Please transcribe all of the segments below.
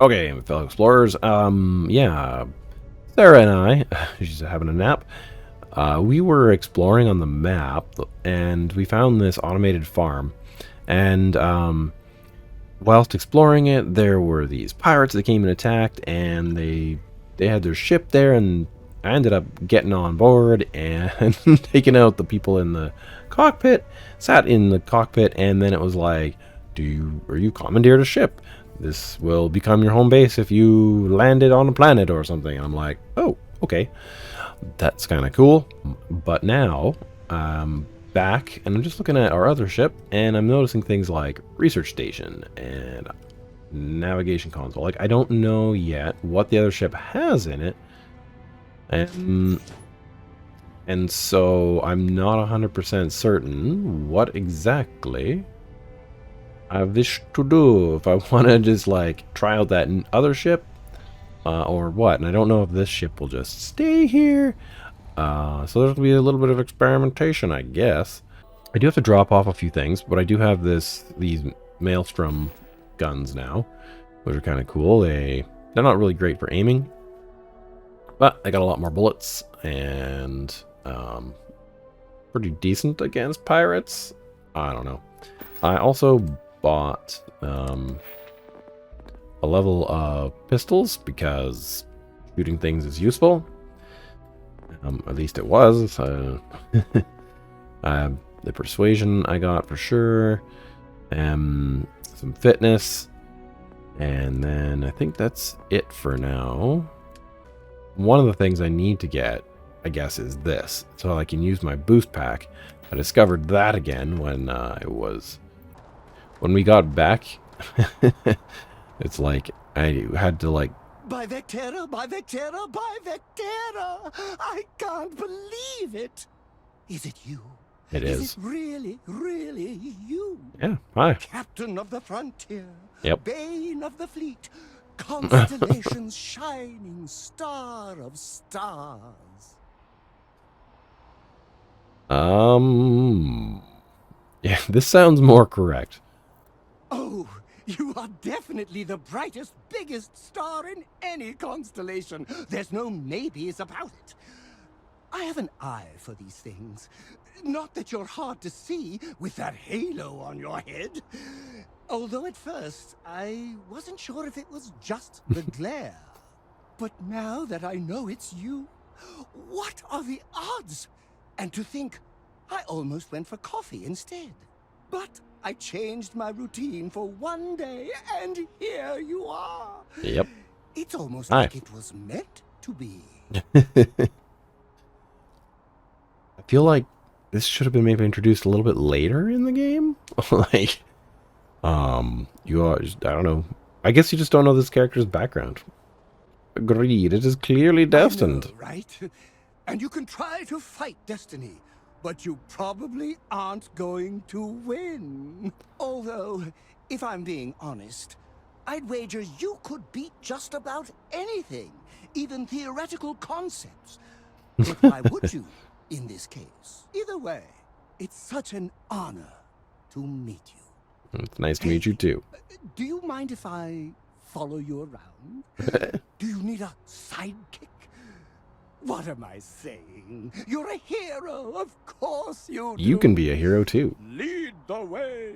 Okay, fellow explorers. Yeah, Sarah and I, she's having a nap. We were exploring on the map, and we found this automated farm. And whilst exploring it, there were these pirates that came and attacked, and they had their ship there, and I ended up getting on board and taking out the people in the cockpit. Sat in the cockpit, and then it was like, are you commandeered a ship? This will become your home base if you landed on a planet or something. And I'm like, oh, okay. That's kind of cool. But now I'm back and I'm just looking at our other ship and I'm noticing things like research station and navigation console. Like, I don't know yet what the other ship has in it. And so I'm not 100% certain what exactly I wish to do. If I want to just like try out that other ship or what. And I don't know if this ship will just stay here. So there's going to be a little bit of experimentation, I guess. I do have to drop off a few things, but I do have these Maelstrom guns now, which are kind of cool. They're not really great for aiming, but I got a lot more bullets and pretty decent against pirates. I don't know. I also bought a level of pistols because shooting things is useful. At least it was. The persuasion I got for sure. Some fitness. And then I think that's it for now. One of the things I need to get, I guess, is this. So I can use my boost pack. I discovered that again when when we got back. It's like I had to like By Vectera, by Vectera, by Vectera! I can't believe it! Is it you? It is. Is it really, really you? Yeah, hi. Captain of the frontier. Yep. Bane of the fleet. Constellation's shining star of stars. Yeah, this sounds more correct. Oh, you are definitely the brightest, biggest star in any constellation. There's no maybes about it. I have an eye for these things. Not that you're hard to see with that halo on your head. Although at first, I wasn't sure if it was just the glare. But now that I know it's you, what are the odds? And to think, I almost went for coffee instead. But I changed my routine for one day, and here you are. Yep. It's almost like it was meant to be. I feel like this should have been maybe introduced a little bit later in the game. Like, you are, I don't know. I guess you just don't know this character's background. Agreed. It is clearly destined. I know, right? And you can try to fight destiny, but you probably aren't going to win. Although, if I'm being honest, I'd wager you could beat just about anything, even theoretical concepts. But why would you, in this case? Either way, it's such an honor to meet you. It's nice to meet you too. Do you mind if I follow you around? Do you need a sidekick? What am I saying? You're a hero, of course you do. You can be a hero too. Lead the way.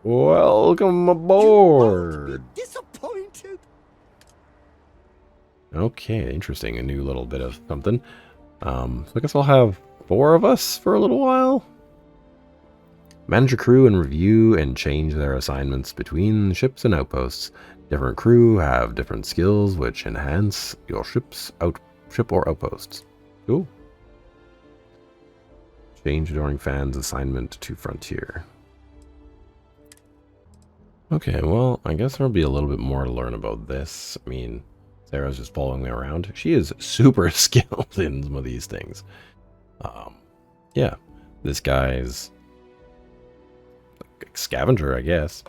Welcome aboard. You won't be disappointed. Okay, interesting. A new little bit of something. So I guess I'll have 4 of us for a little while. Manage a crew and review and change their assignments between ships and outposts. Different crew have different skills which enhance your ship or outposts. Cool. Change during fans assignment to frontier. Okay, well, I guess there'll be a little bit more to learn about this. I mean, Sarah's just following me around. She is super skilled in some of these things. Yeah, this guy's like scavenger, I guess.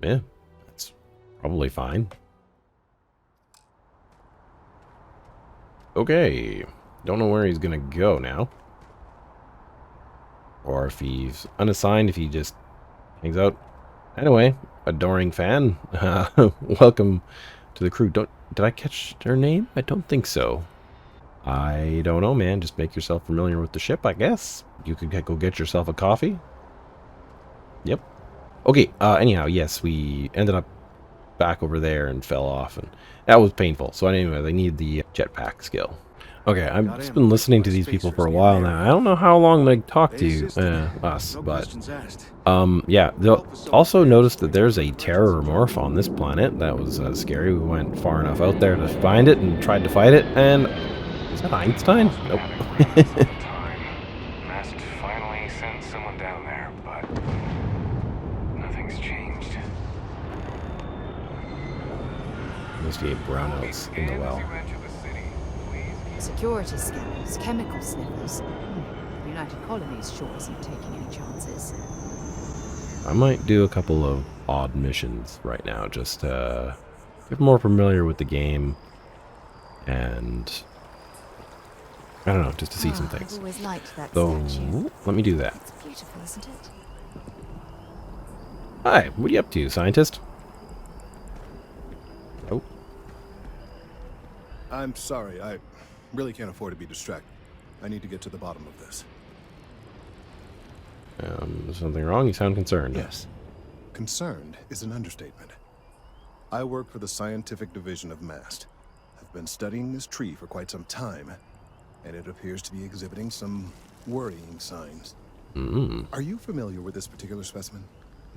Yeah, that's probably fine. Okay, don't know where he's gonna go now. Or if he's unassigned, if he just hangs out. Anyway, adoring fan, welcome to the crew. Did I catch her name? I don't think so. I don't know, man. Just make yourself familiar with the ship, I guess. You could go get yourself a coffee. Yep. Okay, anyhow, yes, we ended up back over there and fell off, and that was painful. So anyway, they need the jetpack skill. Okay, I've just been listening to these people for a while now. I don't know how long they talk to us, but yeah. They'll also notice that there's a terror morph on this planet. That was scary. We went far enough out there to find it and tried to fight it, and is that Einstein? Nope. Mast finally sent someone down there, but nothing's changed. Investigate brownouts in the well. Security scanners, chemical sniffers. The United Colonies sure isn't taking any chances. I might do a couple of odd missions right now, just to get more familiar with the game, and I don't know, just to see some things. I've always liked that So statue. let me do that. It's beautiful, isn't it? Hi, what are you up to, scientist? Oh, I'm sorry, I really can't afford to be distracted. I need to get to the bottom of this. is something wrong? You sound concerned. Yes. Concerned is an understatement. I work for the scientific division of MAST. I've been studying this tree for quite some time, and it appears to be exhibiting some worrying signs. Are you familiar with this particular specimen?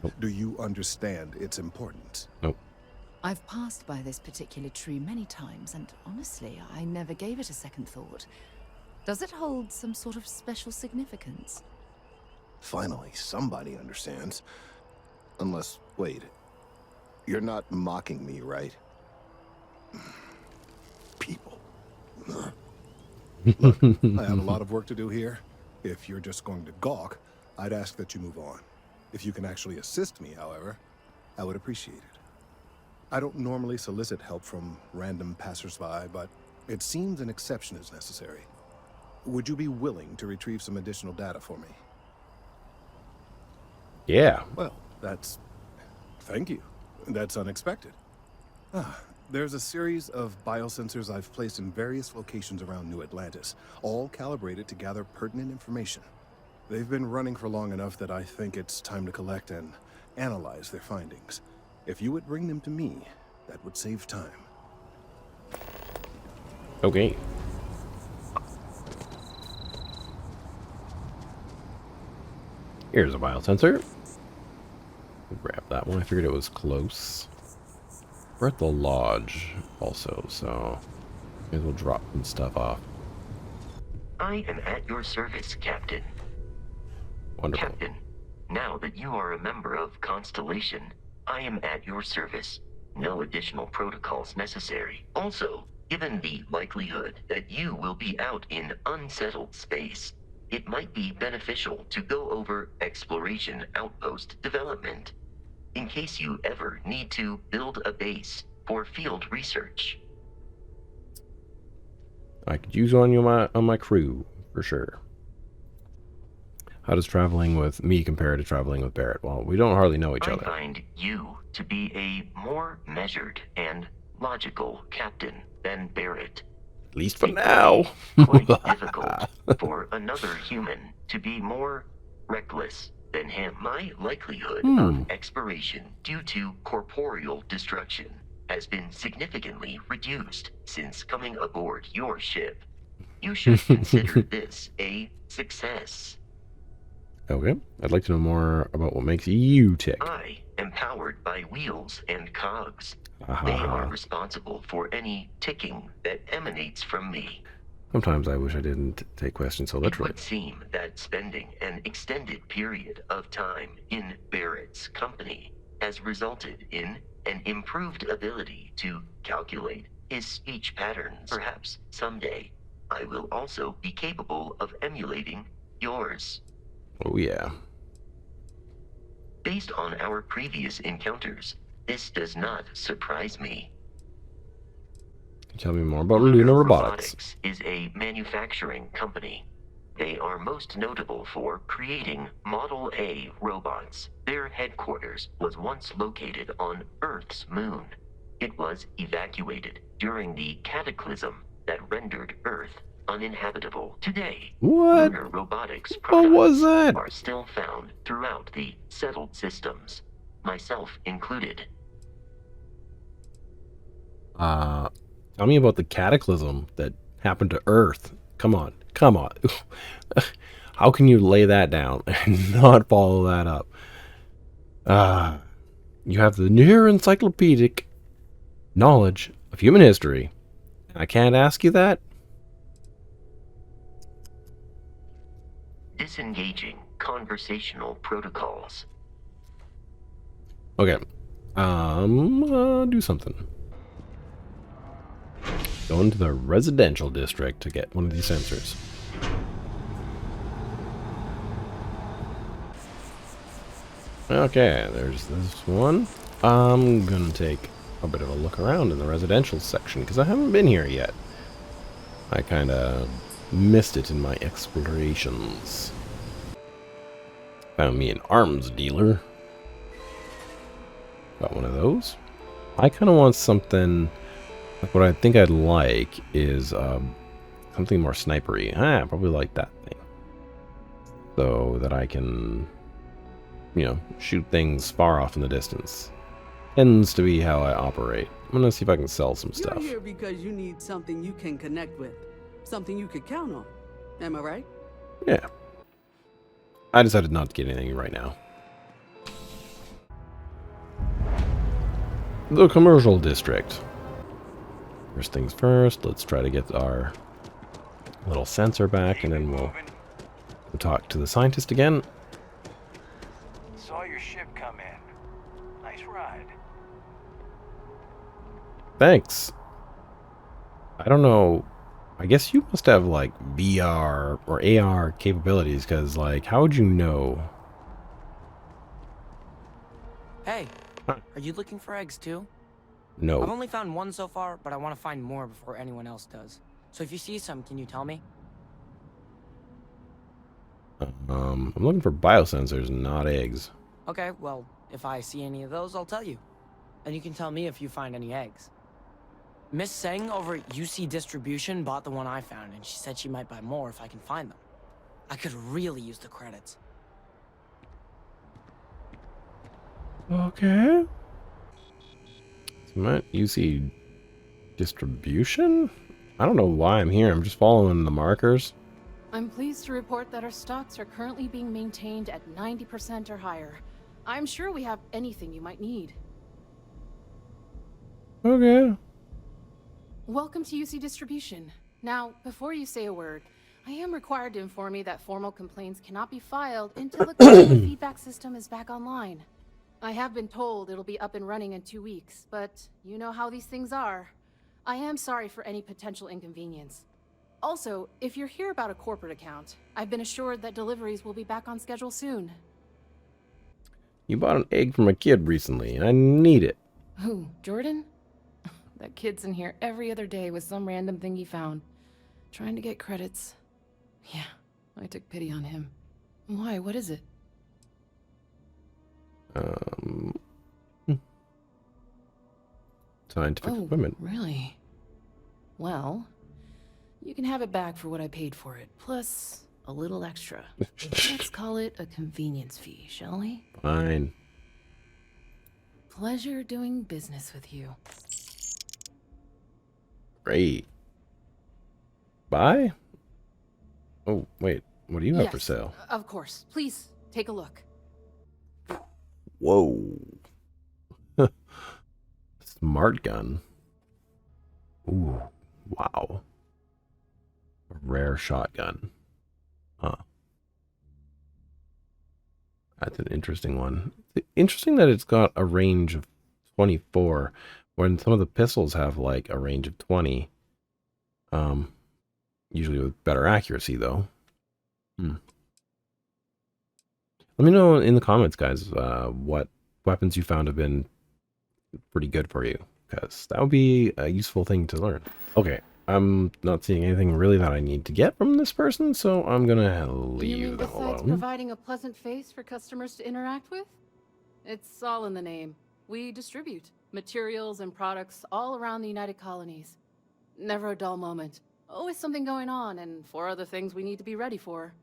Nope. Do you understand its importance? Nope. I've passed by this particular tree many times, and honestly, I never gave it a second thought. Does it hold some sort of special significance? Finally, somebody understands. Unless, wait, you're not mocking me, right? People. Look, I have a lot of work to do here. If you're just going to gawk, I'd ask that you move on. If you can actually assist me, however, I would appreciate it. I don't normally solicit help from random passersby, but it seems an exception is necessary. Would you be willing to retrieve some additional data for me? Yeah. Well, thank you. That's unexpected. There's a series of biosensors I've placed in various locations around New Atlantis, all calibrated to gather pertinent information. They've been running for long enough that I think it's time to collect and analyze their findings. If you would bring them to me, that would save time. Okay. Here's a biosensor. Grab that one. I figured it was close. We're at the lodge also, so maybe we'll drop some stuff off. I am at your service, Captain. Wonderful. Captain, now that you are a member of Constellation, I am at your service. No additional protocols necessary. Also, given the likelihood that you will be out in unsettled space, it might be beneficial to go over exploration outpost development, in case you ever need to build a base for field research. I could use one on my crew for sure. How does traveling with me compare to traveling with Barrett? Well, we don't hardly know each I other. find you to be a more measured and logical captain than Barrett. At least for now. Quite difficult for another human to be more reckless than him. My likelihood of expiration due to corporeal destruction has been significantly reduced since coming aboard your ship. You should consider this a success. Okay. I'd like to know more about what makes you tick. I am powered by wheels and cogs. They are responsible for any ticking that emanates from me. Sometimes I wish I didn't take questions so It literally. would seem that spending an extended period of time in Barrett's company has resulted in an improved ability to calculate his speech patterns. Perhaps someday I will also be capable of emulating yours. Oh yeah. Based on our previous encounters, this does not surprise me. Tell me more about Luna Robotics. Robotics is a manufacturing company. They are most notable for creating Model A robots. Their headquarters was once located on Earth's moon. It was evacuated during the cataclysm that rendered Earth uninhabitable. Today, What? lunar robotics What was products that? are still found throughout the settled systems, myself included. Tell me about the cataclysm that happened to Earth. Come on, come on. How can you lay that down and not follow that up? You have the near encyclopedic knowledge of human history. I can't ask you that? Disengaging conversational protocols. Okay. Do something. Go into the residential district to get one of these sensors. Okay, there's this one. I'm gonna take a bit of a look around in the residential section because I haven't been here yet. I kind of missed it in my explorations. Found me an arms dealer. Got one of those. I kind of want something. Like what I think I'd like is something more snipery. I probably like that thing, so that I can, you know, shoot things far off in the distance. Tends to be how I operate. I'm gonna see if I can sell some stuff. You're here because you need something you can connect with, something you could count on. Am I right? Yeah. I decided not to get anything right now. The commercial district. First things first, let's try to get our little sensor back, and then we'll talk to the scientist again. Saw your ship come in. Nice ride. Thanks. I don't know. I guess you must have, like, VR or AR capabilities, because, like, how would you know? Hey, Huh. are you looking for eggs too? I've No. only found one so far, but I want to find more before anyone else does. So if you see some, can you tell me? I'm looking for biosensors, not eggs. Okay, well, if I see any of those, I'll tell you. And you can tell me if you find any eggs. Miss Seng over at UC Distribution bought the one I found, and she said she might buy more if I can find them. I could really use the credits. Okay. So UC Distribution? I don't know why I'm here. I'm just following the markers. I'm pleased to report that our stocks are currently being maintained at 90% or higher. I'm sure we have anything you might need. Okay. Welcome to UC Distribution. Now, before you say a word, I am required to inform you that formal complaints cannot be filed until the customer feedback system is back online. I have been told it'll be up and running in 2 weeks, but you know how these things are. I am sorry for any potential inconvenience. Also, if you're here about a corporate account, I've been assured that deliveries will be back on schedule soon. You bought an egg from a kid recently, and I need it. Who, Jordan? That kid's in here every other day with some random thing he found. Trying to get credits. Yeah, I took pity on him. Why, what is it? Scientific equipment. Really? Well, you can have it back for what I paid for it, plus a little extra. Let's call it a convenience fee, shall we? Fine. Pleasure doing business with you. Great. Buy? Oh, wait. What do you have for sale? Of course. Please, take a look. Whoa. Smart gun. Ooh, wow. A rare shotgun. Huh. That's an interesting one. It's interesting that it's got a range of 24, when some of the pistols have like a range of 20. Usually with better accuracy though. Let me know in the comments, guys, what weapons you found have been pretty good for you, because that would be a useful thing to learn. Okay, I'm not seeing anything really that I need to get from this person, so I'm gonna You mean leave them besides alone. providing a pleasant face for customers to interact with? It's all in the name. We distribute materials and products all around the United Colonies. Never a dull moment. Always something going on, and 4 other things we need to be ready for.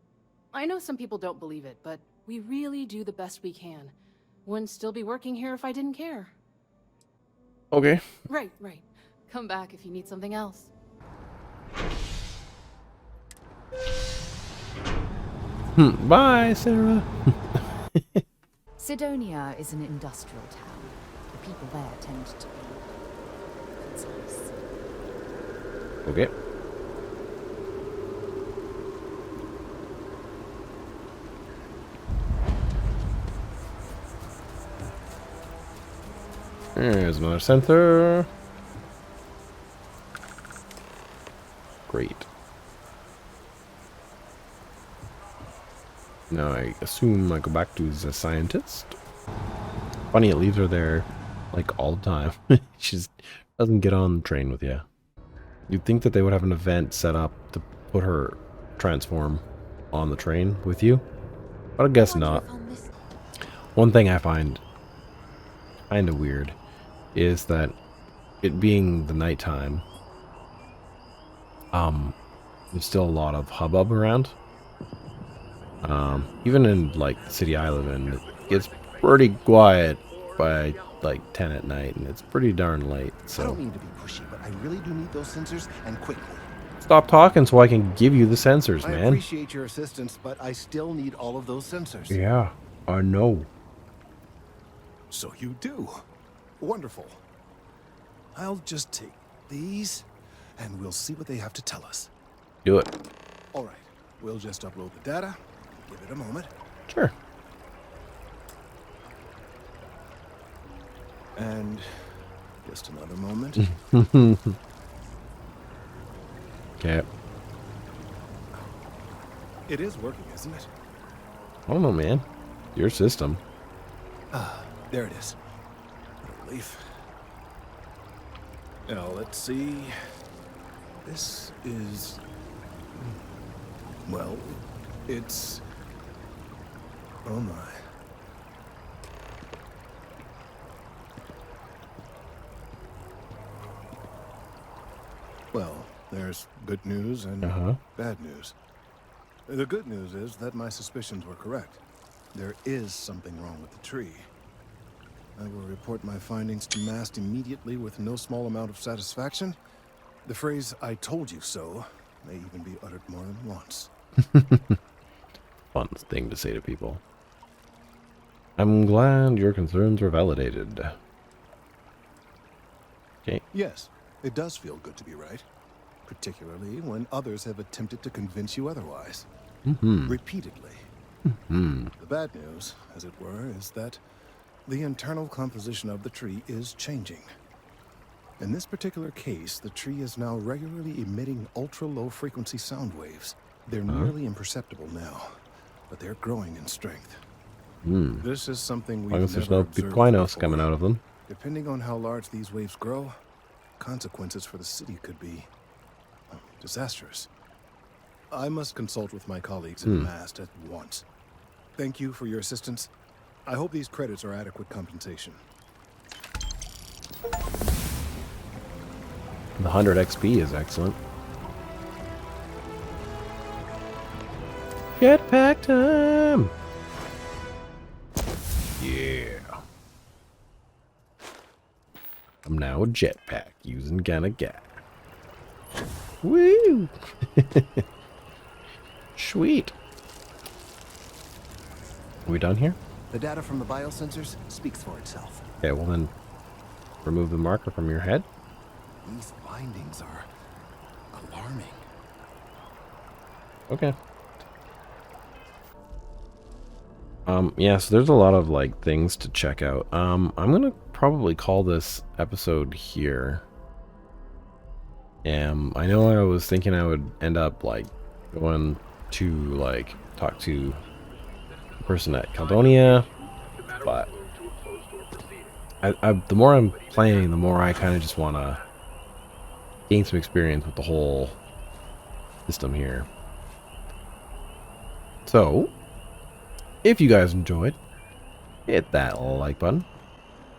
I know some people don't believe it, but we really do the best we can. Wouldn't still be working here if I didn't care. Okay. Right. Come back if you need something else. Bye, Sarah. Sidonia is an industrial town. The people there tend to be concise. Okay. There's another sensor. Great. Now I assume I go back to the scientist. Funny, it leaves her there like all the time. She just doesn't get on the train with you. You'd think that they would have an event set up to put her transform on the train with you, but I guess not. One thing I find kind of weird is that it being the nighttime, there's still a lot of hubbub around. Even in like the city I live in, it gets pretty quiet by like 10 at night, and it's pretty darn late. I So don't mean to be pushy, but I really do need those sensors, and quickly. stop talking so I can give you the sensors, I man. appreciate your assistance, but I still need all of those sensors. Yeah, I know. So you do. Wonderful. I'll just take these, and we'll see what they have to tell us. Do it. All right. We'll just upload the data. Give it a moment. Sure. And just another moment. Okay. It is working, isn't it? I don't know, man. Your system. There it is. What a relief. Now, let's see. This is... Well, it's... Oh my. Well, there's good news and bad news. The good news is that my suspicions were correct. There is something wrong with the tree. I will report my findings to MAST immediately with no small amount of satisfaction. The phrase, "I told you so," may even be uttered more than once. Fun thing to say to people. I'm glad your concerns were validated. Okay. Yes, it does feel good to be right. Particularly when others have attempted to convince you otherwise. Repeatedly. The bad news, as it were, is that the internal composition of the tree is changing. In this particular case, the tree is now regularly emitting ultra-low frequency sound waves. They're nearly imperceptible now, but they're growing in strength. This is something As long we've as there's never no observed Piquinos before. coming out of them. Depending on how large these waves grow, consequences for the city could be disastrous. I must consult with my colleagues in the MAST at once. Thank you for your assistance. I hope these credits are adequate compensation. The 100 XP is excellent. Jetpack time! Yeah. I'm now a jetpack using Gonna Gat. Woo! Sweet. Are we done here? The data from the biosensors speaks for itself. Okay, well then, remove the marker from your head. These findings are alarming. Okay. Yeah, so there's a lot of, like, things to check out. I'm gonna probably call this episode here. I know I was thinking I would end up, like, going to, like, talk to the person at Caledonia, but the more I'm playing, the more I kind of just want to gain some experience with the whole system here. So, if you guys enjoyed, hit that like button.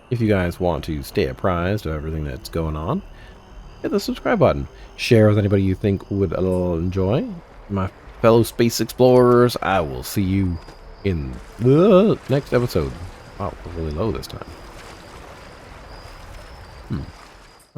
If you guys want to stay apprised of everything that's going on, hit the subscribe button. Share with anybody you think would enjoy. My fellow space explorers, I will see you in the next episode. Wow, we're really low this time.